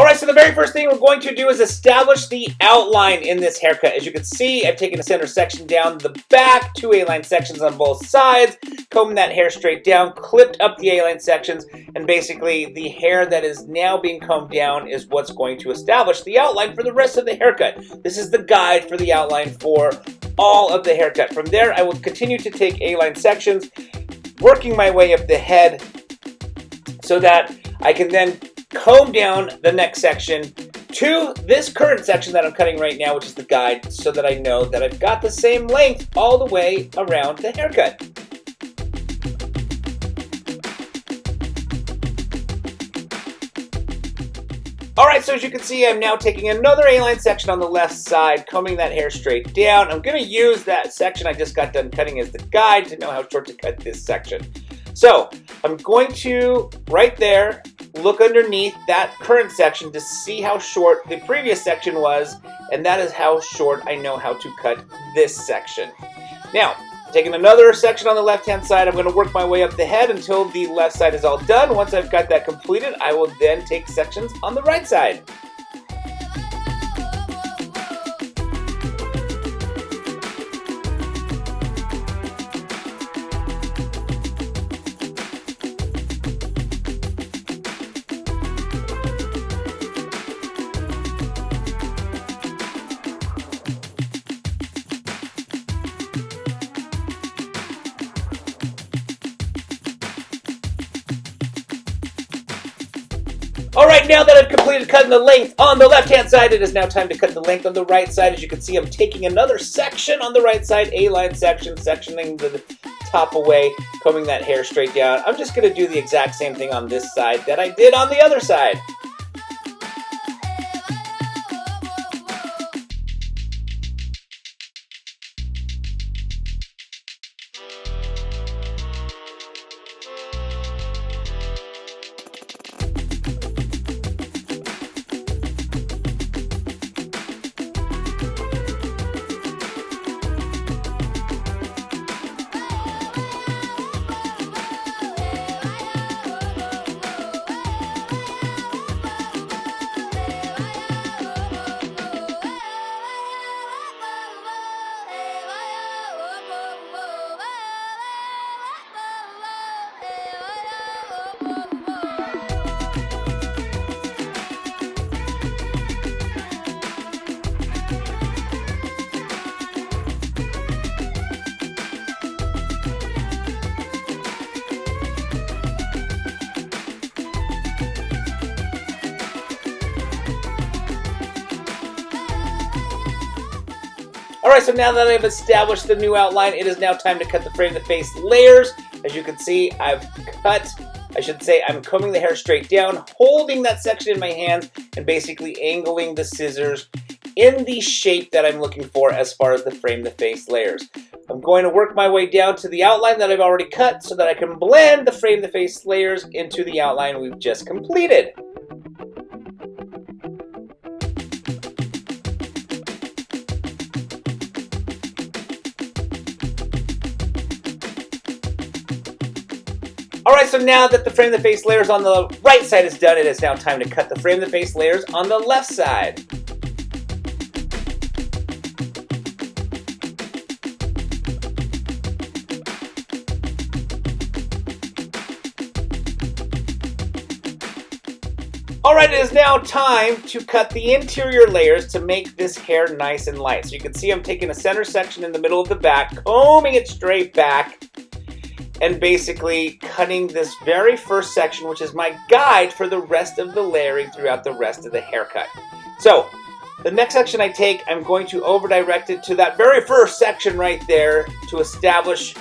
Alright, so the very first thing we're going to do is establish the outline in this haircut. As you can see, I've taken a center section down the back, 2 A-line sections on both sides, combed that hair straight down, clipped up the A-line sections, and basically the hair that is now being combed down is what's going to establish the outline for the rest of the haircut. This is the guide for the outline for all of the haircut. From there, I will continue to take A-line sections, working my way up the head so that I can then comb down the next section to this current section that I'm cutting right now, which is the guide, so that I know that I've got the same length all the way around the haircut. Alright, so as you can see, I'm now taking another A-line section on the left side, combing that hair straight down. I'm going to use that section I just got done cutting as the guide to know how short to cut this section. So, I'm going to, right there, look underneath that current section to see how short the previous section was, and that is how short I know how to cut this section. Now, taking another section on the left-hand side, I'm going to work my way up the head until the left side is all done. Once I've got that completed, I will then take sections on the right side. Alright, now that I've completed cutting the length on the left-hand side, it is now time to cut the length on the right side. As you can see, I'm taking another section on the right side, A-line section, sectioning the top away, combing that hair straight down. I'm just going to do the exact same thing on this side that I did on the other side. Alright, so now that I've established the new outline, it is now time to cut the frame to face layers. As you can see, I'm combing the hair straight down, holding that section in my hands, and basically angling the scissors in the shape that I'm looking for as far as the frame to face layers. I'm going to work my way down to the outline that I've already cut so that I can blend the frame to face layers into the outline we've just completed. Alright, so now that the frame to face layers on the right side is done, it is now time to cut the frame to face layers on the left side. Alright, it is now time to cut the interior layers to make this hair nice and light. So you can see I'm taking a center section in the middle of the back, combing it straight back, and basically cutting this very first section, which is my guide for the rest of the layering throughout the rest of the haircut. So, the next section I take, I'm going to over-direct it to that very first section right there to establish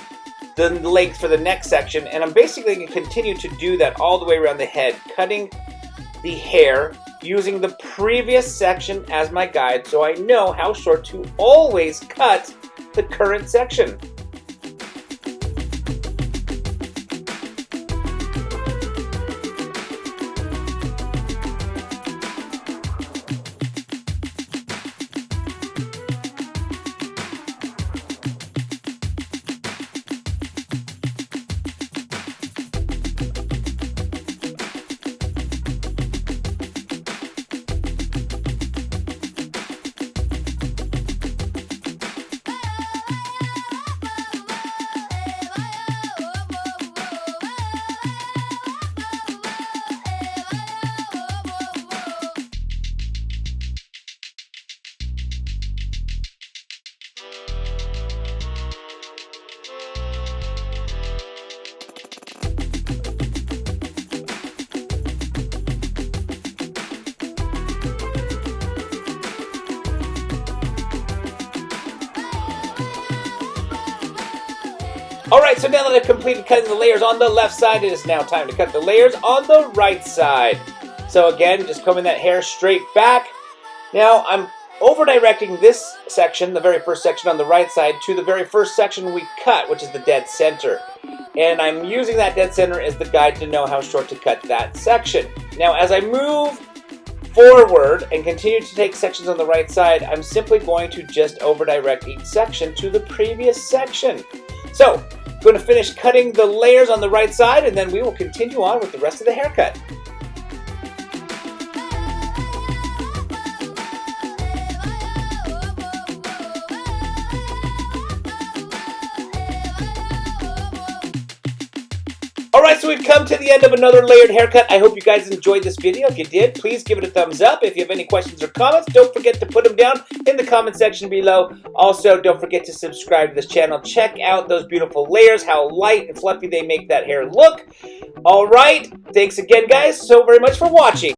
the length for the next section, and I'm basically going to continue to do that all the way around the head, cutting the hair using the previous section as my guide so I know how short to always cut the current section. Alright, so now that I've completed cutting the layers on the left side, it is now time to cut the layers on the right side. So again, just combing that hair straight back. Now I'm over-directing this section, the very first section on the right side, to the very first section we cut, which is the dead center. And I'm using that dead center as the guide to know how short to cut that section. Now as I move forward and continue to take sections on the right side, I'm simply going to just over-direct each section to the previous section. So, I'm going to finish cutting the layers on the right side, and then we will continue on with the rest of the haircut. Alright, so we've come to the end of another layered haircut. I hope you guys enjoyed this video. If you did, please give it a thumbs up. If you have any questions or comments, don't forget to put them down in the comment section below. Also, don't forget to subscribe to this channel. Check out those beautiful layers, how light and fluffy they make that hair look. Alright, thanks again, guys, so very much for watching.